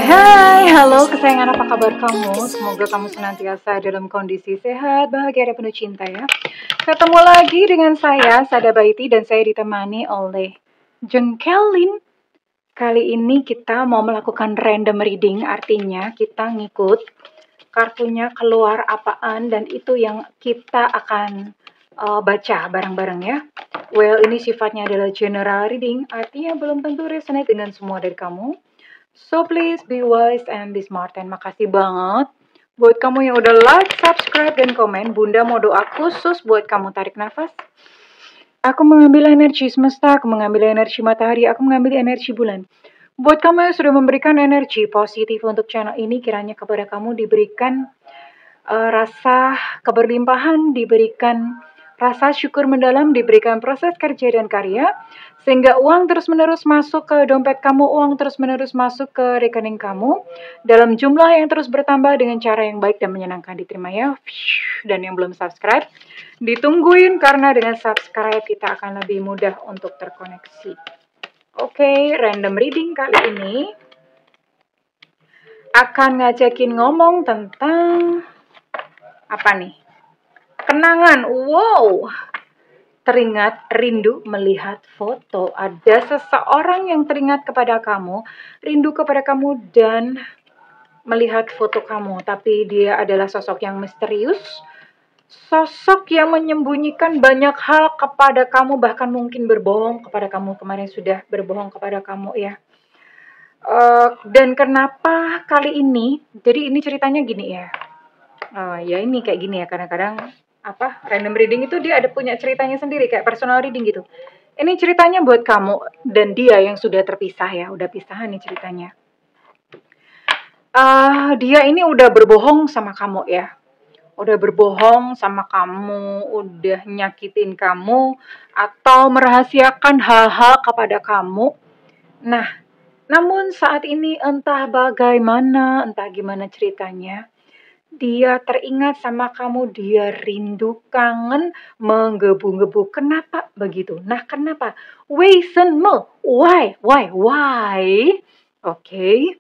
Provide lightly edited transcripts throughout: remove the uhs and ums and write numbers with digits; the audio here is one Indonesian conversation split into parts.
Hai, halo kesayangan, apa kabar kamu? Semoga kamu senantiasa dalam kondisi sehat, bahagia, dan penuh cinta ya. Ketemu lagi dengan saya, Sada Baiti, dan saya ditemani oleh Jengkelin. Kali ini kita mau melakukan random reading, artinya kita ngikut kartunya keluar apaan, dan itu yang kita akan baca bareng-bareng ya. Well, ini sifatnya adalah general reading, artinya belum tentu resonate dengan semua dari kamu. So please be wise and be smart. Dan makasih banget buat kamu yang udah like, subscribe, dan komen. Bunda mau doa khusus buat kamu. Tarik nafas. Aku mengambil energi semesta, aku mengambil energi matahari, aku mengambil energi bulan. Buat kamu yang sudah memberikan energi positif untuk channel ini, kiranya kepada kamu diberikan rasa keberlimpahan, diberikan rasa syukur mendalam, diberikan proses kerja dan karya, sehingga uang terus-menerus masuk ke dompet kamu, uang terus-menerus masuk ke rekening kamu, dalam jumlah yang terus bertambah dengan cara yang baik dan menyenangkan. Diterima ya. Dan yang belum subscribe, ditungguin, karena dengan subscribe kita akan lebih mudah untuk terkoneksi. Oke, random reading kali ini akan ngajakin ngomong tentang apa nih? Kenangan. Wow. Teringat, rindu melihat foto. Ada seseorang yang teringat kepada kamu, rindu kepada kamu, dan melihat foto kamu. Tapi dia adalah sosok yang misterius, sosok yang menyembunyikan banyak hal kepada kamu, bahkan mungkin berbohong kepada kamu. Kemarin sudah berbohong kepada kamu ya. Dan kenapa kali ini? Jadi ini ceritanya gini ya. Ya ini kayak gini ya, kadang-kadang random reading itu dia ada punya ceritanya sendiri, kayak personal reading gitu. Ini ceritanya buat kamu dan dia yang sudah terpisah ya, udah pisahan nih ceritanya. Dia ini udah berbohong sama kamu ya, udah berbohong sama kamu, udah nyakitin kamu atau merahasiakan hal-hal kepada kamu. Nah, namun saat ini entah bagaimana, entah gimana ceritanya, dia teringat sama kamu, dia rindu, kangen, menggebu-gebu. Kenapa begitu? Nah, kenapa? Weisenme. Why? Oke.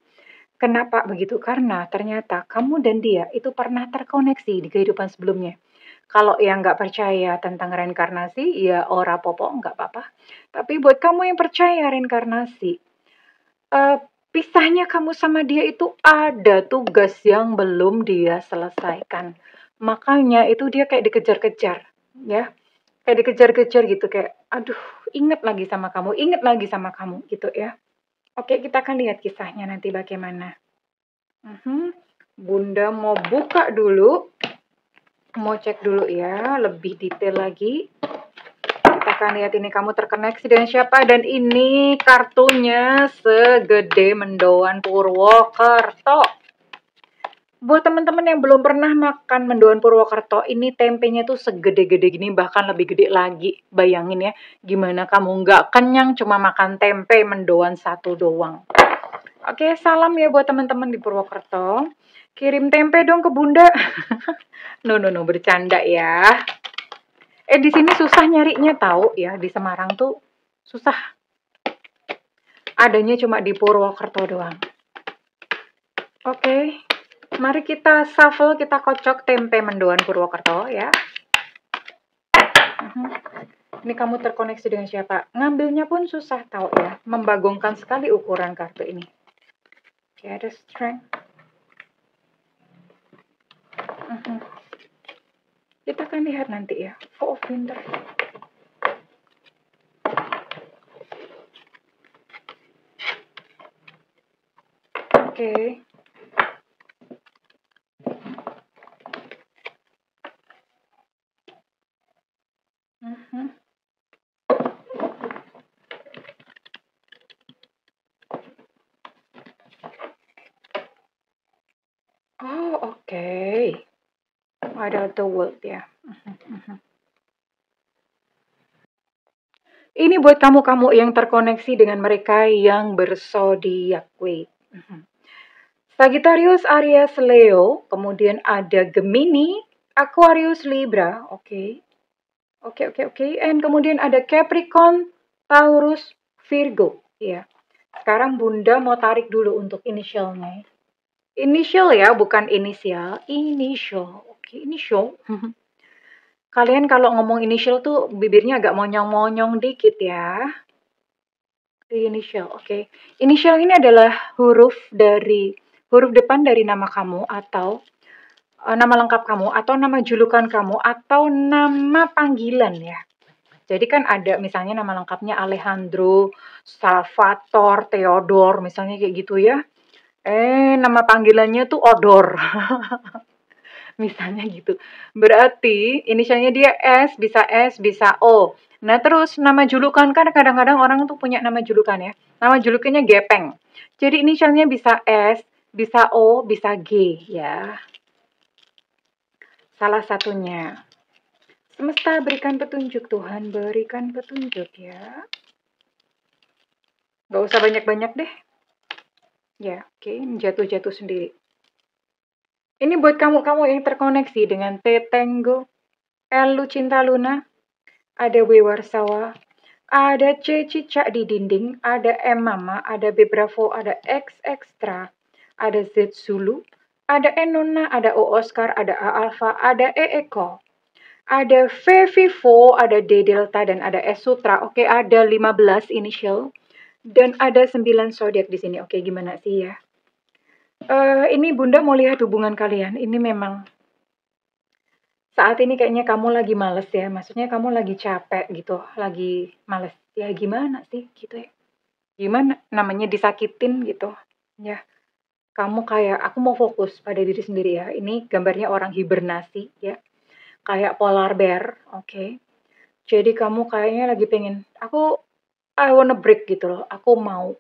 Kenapa begitu? Karena ternyata kamu dan dia itu pernah terkoneksi di kehidupan sebelumnya. Kalau yang nggak percaya tentang reinkarnasi, ya ora popo, nggak apa-apa. Tapi buat kamu yang percaya reinkarnasi, pisahnya kamu sama dia itu ada tugas yang belum dia selesaikan. Makanya itu dia kayak dikejar-kejar, ya. Kayak dikejar-kejar gitu, kayak aduh, inget lagi sama kamu gitu ya. Oke, kita akan lihat kisahnya nanti bagaimana. Bunda mau buka dulu. Mau cek dulu ya, lebih detail lagi. Kita akan lihat ini kamu terkoneksi dengan siapa, dan ini kartunya segede mendoan Purwokerto. Buat teman-teman yang belum pernah makan mendoan Purwokerto, ini tempenya tuh segede-gede gini, bahkan lebih gede lagi. Bayangin ya, gimana kamu nggak kenyang cuma makan tempe mendoan satu doang. Oke, salam ya buat teman-teman di Purwokerto. Kirim tempe dong ke Bunda. No, bercanda ya. Di sini susah nyarinya tahu ya, di Semarang tuh susah. Adanya cuma di Purwokerto doang. Oke. Mari kita shuffle, kita kocok tempe mendoan Purwokerto ya. Ini kamu terkoneksi dengan siapa? Ngambilnya pun susah tahu ya. Membagongkan sekali ukuran kartu ini. Oke, ada strength. Kita akan lihat nanti ya. Four of Winter. Oke. Oh, oke. Ada the world ya. Ini buat kamu-kamu yang terkoneksi dengan mereka yang berzodiak. Sagittarius, Aries, Leo, kemudian ada Gemini, Aquarius, Libra, oke. And kemudian ada Capricorn, Taurus, Virgo, ya. Sekarang Bunda mau tarik dulu untuk inisialnya. Inisial ya, bukan inisial. Inisial. Oke, inisial. Kalian kalau ngomong inisial tuh bibirnya agak monyong-monyong dikit ya. Inisial, oke. Inisial ini adalah huruf depan dari nama kamu atau nama lengkap kamu atau nama julukan kamu atau nama panggilan ya. Jadi kan ada misalnya nama lengkapnya Alejandro, Salvatore, Theodore, misalnya kayak gitu ya. Nama panggilannya tuh Odor. Misalnya gitu. Berarti inisialnya dia S, bisa O. Nah, terus nama julukan kan kadang-kadang orang tuh punya nama julukan ya. Nama julukannya Gepeng. Jadi inisialnya bisa S, bisa O, bisa G ya. Salah satunya. Semesta berikan petunjuk, Tuhan berikan petunjuk ya. Gak usah banyak-banyak deh. Ya, oke, jatuh-jatuh sendiri. Ini buat kamu-kamu yang terkoneksi dengan T Tenggo, L Lucinta Luna, ada W Warsawa, ada C Cicak di dinding, ada M Mama, ada B Bravo, ada X Extra, ada Z Zulu, ada N Nona, ada O Oscar, ada A Alpha, ada E Eko, ada V Vivo, ada D Delta, dan ada S Sutra. Oke, ada 15 initial dan ada 9 zodiak di sini. Oke, gimana sih ya? Ini Bunda mau lihat hubungan kalian. Ini memang saat ini kayaknya kamu lagi males ya. Maksudnya kamu lagi capek gitu, lagi males. Ya gimana sih gitu ya? Gimana namanya disakitin gitu. Ya, kamu kayak aku mau fokus pada diri sendiri ya. Ini gambarnya orang hibernasi ya. Kayak polar bear, oke. Jadi kamu kayaknya lagi pengen, I wanna break gitu loh. Aku mau,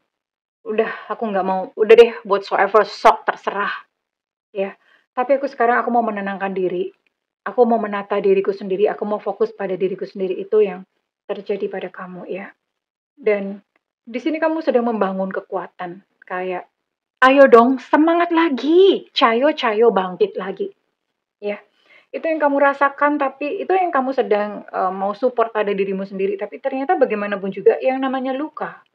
udah aku nggak mau, udah deh whatsoever sok terserah ya. Tapi aku mau menenangkan diri. Aku mau menata diriku sendiri, aku mau fokus pada diriku sendiri itu yang terjadi pada kamu ya. Dan di sini kamu sedang membangun kekuatan kayak ayo dong semangat lagi, cayo bangkit lagi. Ya. Itu yang kamu rasakan tapi itu yang kamu sedang mau support pada dirimu sendiri tapi ternyata bagaimanapun juga yang namanya luka.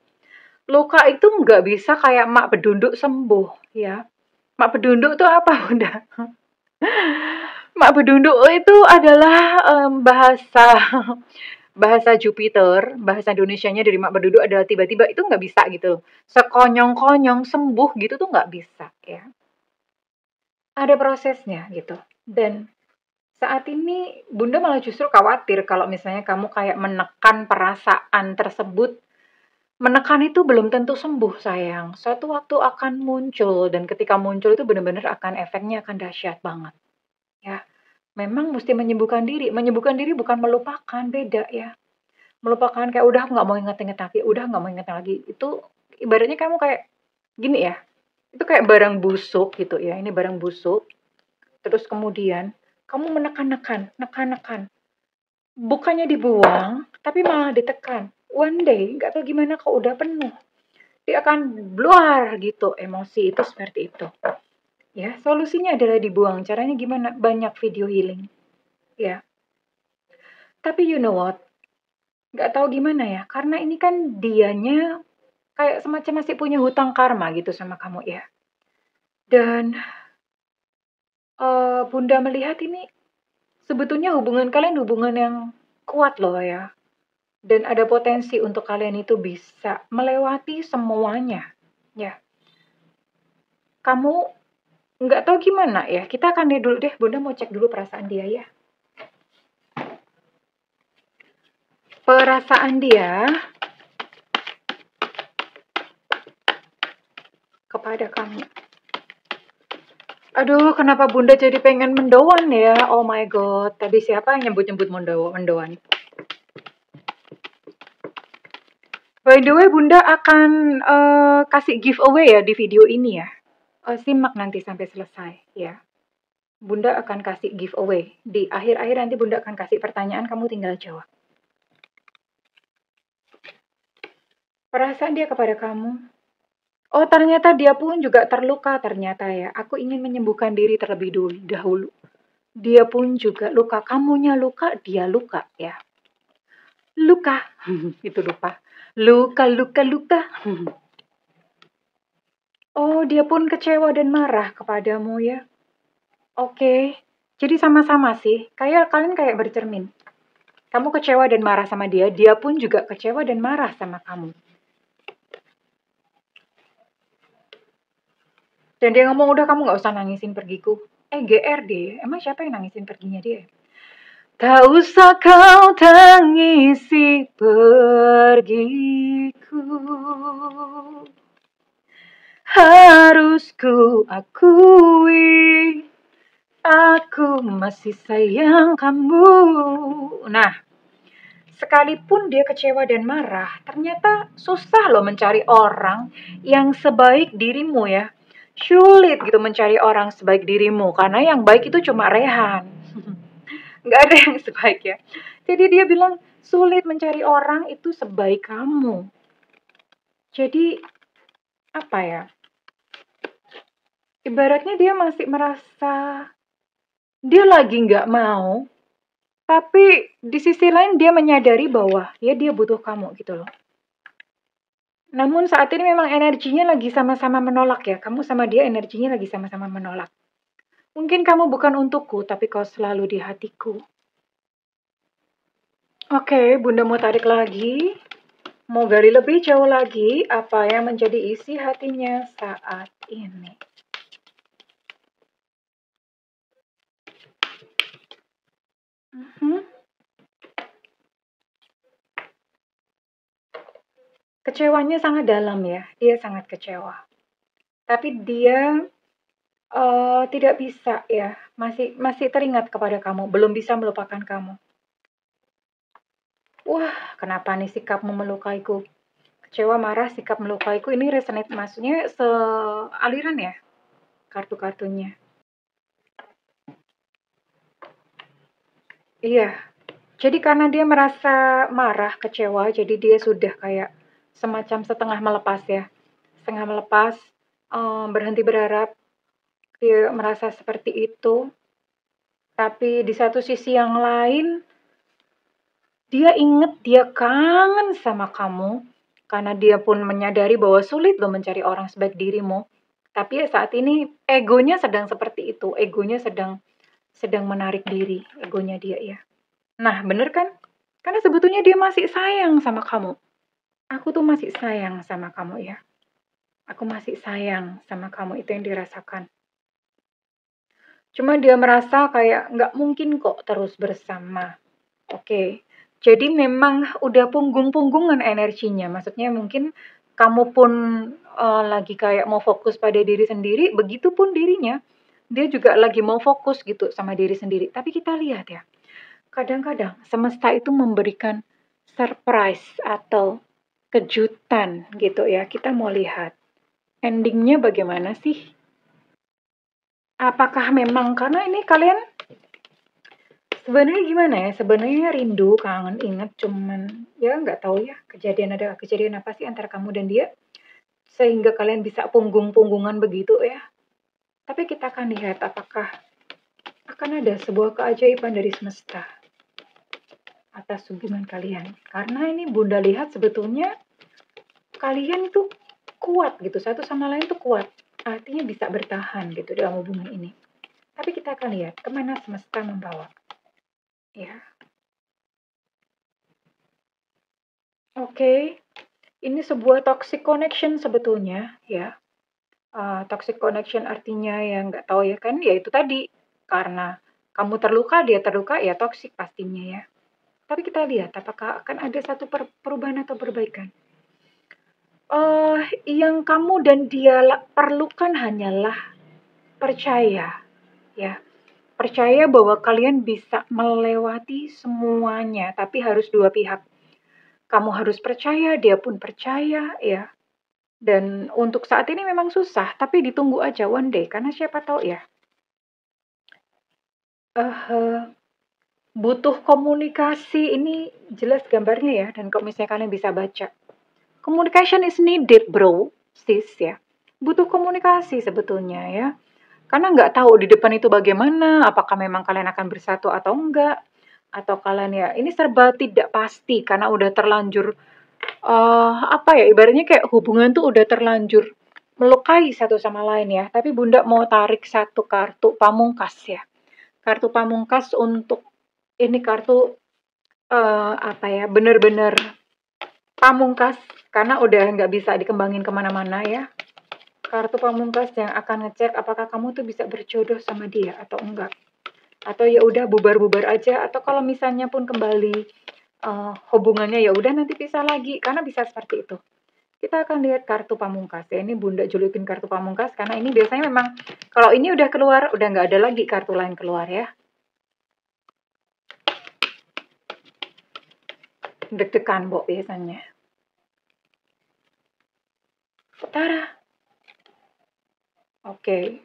Luka itu nggak bisa kayak mak bedunduk sembuh ya. Mak bedunduk tuh apa udah? Mak bedunduk itu adalah bahasa bahasa Jupiter, bahasa Indonesianya dari mak bedunduk adalah tiba-tiba itu nggak bisa gitu. Sekonyong-konyong sembuh gitu tuh nggak bisa ya. Ada prosesnya gitu. Dan saat ini Bunda malah justru khawatir kalau misalnya kamu kayak menekan perasaan tersebut. Menekan itu belum tentu sembuh sayang. Suatu waktu akan muncul dan ketika muncul itu benar-benar akan efeknya akan dahsyat banget. Ya, memang mesti menyembuhkan diri. Menyembuhkan diri bukan melupakan, beda ya. Melupakan kayak udah aku nggak mau inget-inget lagi, udah nggak mau inget lagi. Itu ibaratnya kamu kayak gini ya. Itu kayak barang busuk gitu ya. Ini barang busuk. Terus kemudian kamu menekan-nekan, nekan-nekan. Bukannya dibuang, tapi malah ditekan. One day, nggak tahu gimana kalau udah penuh. Dia akan bluar gitu, emosi itu seperti itu. Ya, solusinya adalah dibuang. Caranya gimana? Banyak video healing. Ya. Tapi you know what? Nggak tahu gimana ya, karena ini kan dianya kayak semacam masih punya hutang karma gitu sama kamu ya. Dan Bunda melihat ini sebetulnya hubungan kalian hubungan yang kuat loh ya. Dan ada potensi untuk kalian itu bisa melewati semuanya. Ya, kamu nggak tahu gimana ya. Kita akan lihat dulu deh. Bunda mau cek dulu perasaan dia ya. Perasaan dia kepada kamu. Aduh, kenapa Bunda jadi pengen mendoan ya? Oh my god, tadi siapa yang nyebut-nyebut mendoan? By the way, Bunda akan kasih giveaway ya di video ini ya. Simak nanti sampai selesai ya. Bunda akan kasih giveaway. Di akhir-akhir nanti Bunda akan kasih pertanyaan, kamu tinggal jawab. Perasaan dia kepada kamu. Oh, ternyata dia pun juga terluka ternyata ya. Aku ingin menyembuhkan diri terlebih dahulu. Dia pun juga luka. Kamunya luka, dia luka ya. luka. Itu lupa. Luka, luka, luka. Oh, dia pun kecewa dan marah kepadamu ya. Oke, jadi sama-sama sih. Kalian kayak bercermin. Kamu kecewa dan marah sama dia, dia pun juga kecewa dan marah sama kamu. Dan dia ngomong, udah kamu gak usah nangisin pergiku. GR deh, emang siapa yang nangisin perginya dia? Tak usah kau tangisi pergiku, harus ku akui, aku masih sayang kamu. Nah, sekalipun dia kecewa dan marah, ternyata susah loh mencari orang yang sebaik dirimu ya. Sulit gitu mencari orang sebaik dirimu, karena yang baik itu cuma Rehan. Nggak ada yang sebaik ya. Jadi dia bilang, sulit mencari orang itu sebaik kamu. Jadi, apa ya? Ibaratnya dia masih merasa, dia lagi nggak mau, tapi di sisi lain dia menyadari bahwa ya dia butuh kamu gitu loh. Namun saat ini memang energinya lagi sama-sama menolak ya. Kamu sama dia energinya lagi sama-sama menolak. Mungkin kamu bukan untukku, tapi kau selalu di hatiku. Oke, Bunda mau tarik lagi. Mau gali lebih jauh lagi apa yang menjadi isi hatinya saat ini. Kecewanya sangat dalam ya, dia sangat kecewa. Tapi dia tidak bisa ya, masih teringat kepada kamu, belum bisa melupakan kamu. Wah, kenapa nih sikapmu melukaiku? Kecewa, marah, sikap melukaiku, ini resonate maksudnya sealiran ya kartu-kartunya. Iya, jadi karena dia merasa marah, kecewa, jadi dia sudah kayak semacam setengah melepas ya. Setengah melepas, berhenti berharap, dia merasa seperti itu. Tapi di satu sisi yang lain, dia inget dia kangen sama kamu. Karena dia pun menyadari bahwa sulit loh mencari orang sebaik dirimu. Tapi ya saat ini egonya sedang seperti itu. Egonya sedang menarik diri, egonya dia ya. Nah, bener kan? Karena sebetulnya dia masih sayang sama kamu. Aku tuh masih sayang sama kamu ya. Aku masih sayang sama kamu, itu yang dirasakan. Cuma dia merasa kayak nggak mungkin kok terus bersama. Oke, jadi memang udah punggung-punggungan energinya. Maksudnya mungkin kamu pun lagi kayak mau fokus pada diri sendiri, begitupun dirinya. Dia juga lagi mau fokus gitu sama diri sendiri. Tapi kita lihat ya, kadang-kadang semesta itu memberikan surprise atau kejutan gitu ya. Kita mau lihat endingnya bagaimana sih? Apakah memang karena ini kalian sebenarnya gimana ya? Sebenarnya rindu, kangen, inget, cuman ya nggak tahu ya ada kejadian apa sih antara kamu dan dia sehingga kalian bisa punggung-punggungan begitu ya. Tapi kita akan lihat apakah akan ada sebuah keajaiban dari semesta atas hubungan kalian. Karena ini Bunda lihat sebetulnya kalian itu kuat gitu, satu sama lain tuh kuat. Artinya bisa bertahan gitu dalam hubungan ini. Tapi kita akan lihat kemana semesta membawa. Ya. Oke. Ini sebuah toxic connection sebetulnya ya. Toxic connection artinya yang nggak tahu ya kan, ya itu tadi. Karena kamu terluka, dia terluka, ya toxic pastinya ya. Tapi kita lihat apakah akan ada satu perubahan atau perbaikan. Yang kamu dan dia perlukan hanyalah percaya ya. Percaya bahwa kalian bisa melewati semuanya, tapi harus dua pihak. Kamu harus percaya, dia pun percaya ya. Dan untuk saat ini memang susah, tapi ditunggu aja one day, karena siapa tahu ya. Butuh komunikasi, ini jelas gambarnya ya, dan kalau misalnya kalian bisa baca. Communication is needed bro, sis ya. Butuh komunikasi sebetulnya ya. Karena nggak tahu di depan itu bagaimana, apakah memang kalian akan bersatu atau enggak. atau kalian ya ini serba tidak pasti karena udah terlanjur apa ya ibaratnya kayak hubungan tuh udah terlanjur melukai satu sama lain ya. Tapi Bunda mau tarik satu kartu pamungkas ya. Kartu pamungkas untuk ini kartu apa ya bener-bener pamungkas karena udah nggak bisa dikembangin kemana-mana ya. Kartu pamungkas yang akan ngecek apakah kamu tuh bisa berjodoh sama dia atau enggak. Atau ya udah bubar-bubar aja atau kalau misalnya pun kembali hubungannya ya udah nanti pisah lagi karena bisa seperti itu. Kita akan lihat kartu pamungkas ya. Ini Bunda julukin kartu pamungkas karena ini biasanya memang kalau ini udah keluar udah nggak ada lagi kartu lain keluar ya. Deg-degan Mbok biasanya. Tara. Oke.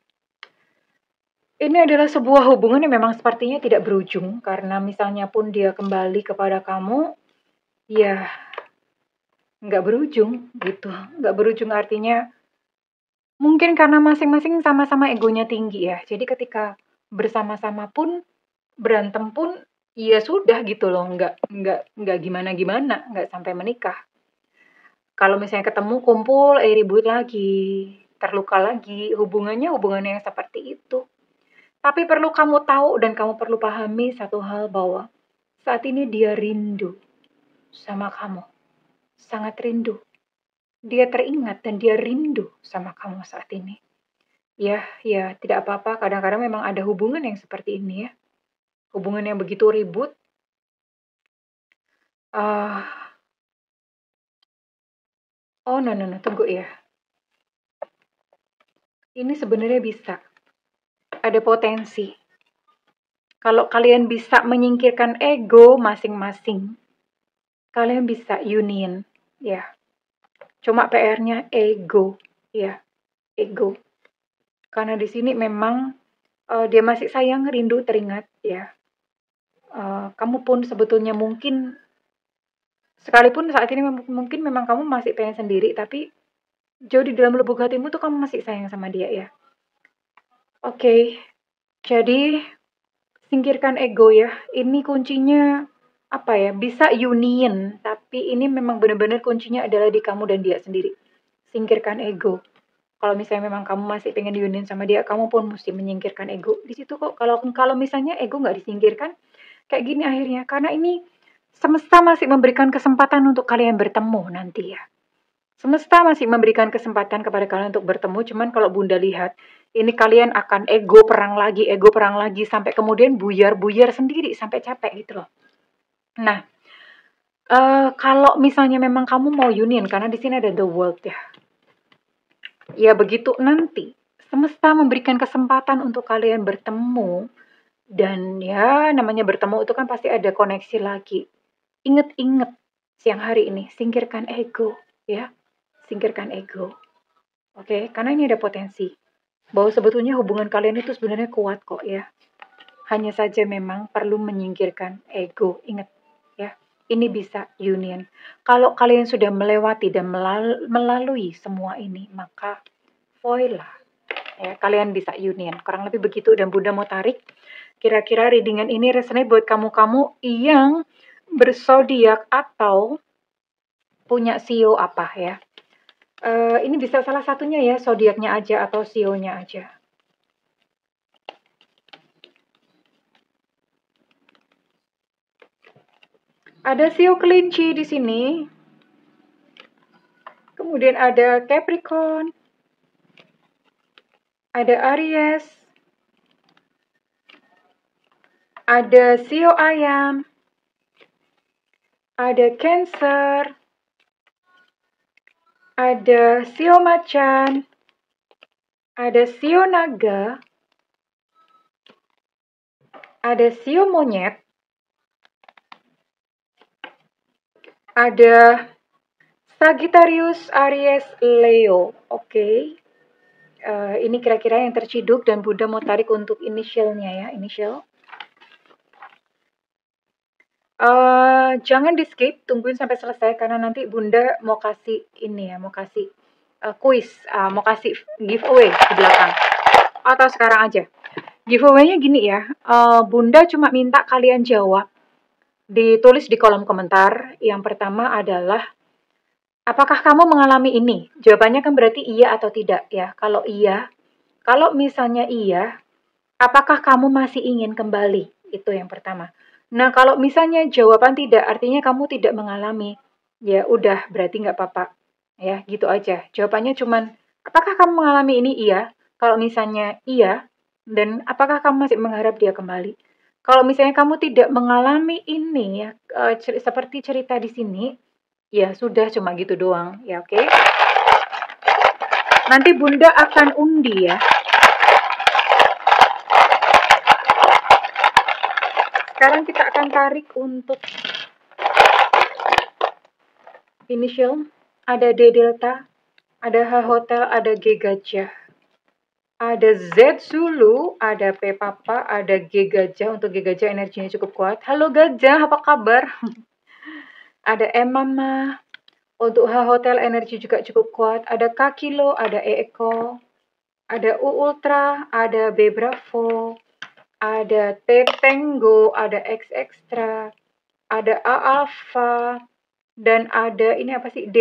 Ini adalah sebuah hubungan yang memang sepertinya tidak berujung karena misalnya pun dia kembali kepada kamu, ya nggak berujung gitu. Nggak berujung artinya mungkin karena masing-masing sama-sama egonya tinggi ya. Jadi ketika bersama-sama pun berantem pun ya sudah gitu loh, nggak gimana-gimana, nggak sampai menikah. Kalau misalnya ketemu kumpul, ribut lagi, terluka lagi, hubungannya hubungan yang seperti itu. Tapi perlu kamu tahu dan kamu perlu pahami satu hal bahwa saat ini dia rindu sama kamu. Sangat rindu. Dia teringat dan dia rindu sama kamu saat ini. Ya, tidak apa-apa. Kadang-kadang memang ada hubungan yang seperti ini ya. Hubungan yang begitu ribut. No, tunggu ya. Ini sebenarnya bisa. Ada potensi. Kalau kalian bisa menyingkirkan ego masing-masing, kalian bisa union, ya. Cuma PR-nya ego, ya, ego. Karena di sini memang dia masih sayang, rindu, teringat, ya. Kamu pun sebetulnya mungkin, sekalipun saat ini mungkin memang kamu masih pengen sendiri, tapi jauh di dalam lubuk hatimu tuh kamu masih sayang sama dia, ya. Oke, jadi singkirkan ego ya. Ini kuncinya apa ya? Bisa union, tapi ini memang benar-benar kuncinya adalah di kamu dan dia sendiri. Singkirkan ego. Kalau misalnya memang kamu masih pengen union sama dia, kamu pun mesti menyingkirkan ego. Di situ kok kalau misalnya ego nggak disingkirkan, kayak gini akhirnya. Karena ini semesta masih memberikan kesempatan untuk kalian bertemu nanti ya. Semesta masih memberikan kesempatan kepada kalian untuk bertemu, cuman kalau Bunda lihat, ini kalian akan ego perang lagi, sampai kemudian buyar-buyar sendiri, sampai capek gitu loh. Nah, kalau misalnya memang kamu mau union, karena di sini ada the world ya. Ya begitu nanti, semesta memberikan kesempatan untuk kalian bertemu, dan ya namanya bertemu itu kan pasti ada koneksi lagi. Ingat-ingat siang hari ini, singkirkan ego ya. Singkirkan ego. Oke, karena ini ada potensi bahwa sebetulnya hubungan kalian itu sebenarnya kuat kok ya. Hanya saja memang perlu menyingkirkan ego. Ingat ya, ini bisa union. Kalau kalian sudah melewati dan melalui semua ini, maka voila ya, kalian bisa union. Kurang lebih begitu dan Bunda mau tarik. Kira-kira readingan ini resonate buat kamu-kamu yang berzodiak atau punya sio apa ya. Ini bisa salah satunya ya, zodiaknya aja atau sionya aja. Ada sio kelinci di sini. Kemudian ada Capricorn. Ada Aries. Ada sio ayam. Ada Cancer. Ada sio macan. Ada sio naga. Ada sio monyet. Ada Sagittarius, Aries, Leo. Oke. Ini kira-kira yang terciduk dan Bunda mau tarik untuk inisialnya ya, inisial. Jangan di skip, tungguin sampai selesai karena nanti Bunda mau kasih ini ya, mau kasih quiz, mau kasih giveaway di belakang. Atau sekarang aja. Giveaway-nya gini ya, Bunda cuma minta kalian jawab ditulis di kolom komentar. Yang pertama adalah, apakah kamu mengalami ini? Jawabannya kan berarti iya atau tidak ya. Kalau iya, kalau misalnya iya, apakah kamu masih ingin kembali? Itu yang pertama. Nah, kalau misalnya jawaban tidak, artinya kamu tidak mengalami. Ya udah, berarti nggak apa-apa. Ya, gitu aja. Jawabannya cuman, apakah kamu mengalami ini? Iya. Kalau misalnya iya, dan apakah kamu masih mengharap dia kembali? Kalau misalnya kamu tidak mengalami ini ya, seperti cerita di sini, ya sudah cuma gitu doang. Ya, oke. Nanti Bunda akan undi ya. Sekarang kita akan tarik untuk initial. Ada D Delta, ada H Hotel, ada G Gajah. Ada Z Zulu, ada P Papa, ada G Gajah. Untuk G Gajah energinya cukup kuat. Halo Gajah, apa kabar? Ada M Mama. Untuk H Hotel energi juga cukup kuat. Ada K Kilo, ada E Eko, ada U Ultra, ada B Bravo, ada T Tango, ada X Extra, ada A Alpha, dan ada ini apa sih?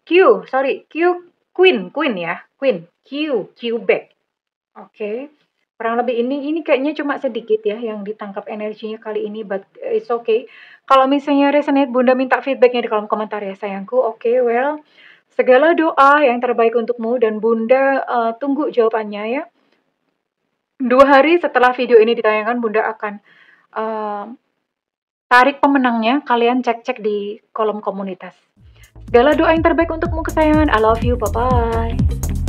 Q, sorry, Queen ya, Q back. Oke. Kurang lebih ini kayaknya cuma sedikit ya yang ditangkap energinya kali ini, but it's okay. Kalau misalnya resonate, Bunda minta feedbacknya di kolom komentar ya sayangku. Oke, well, segala doa yang terbaik untukmu dan Bunda tunggu jawabannya ya. 2 hari setelah video ini ditayangkan, Bunda akan tarik pemenangnya. Kalian cek-cek di kolom komunitas. Segala doa yang terbaik untukmu kesayangan. I love you. Bye-bye.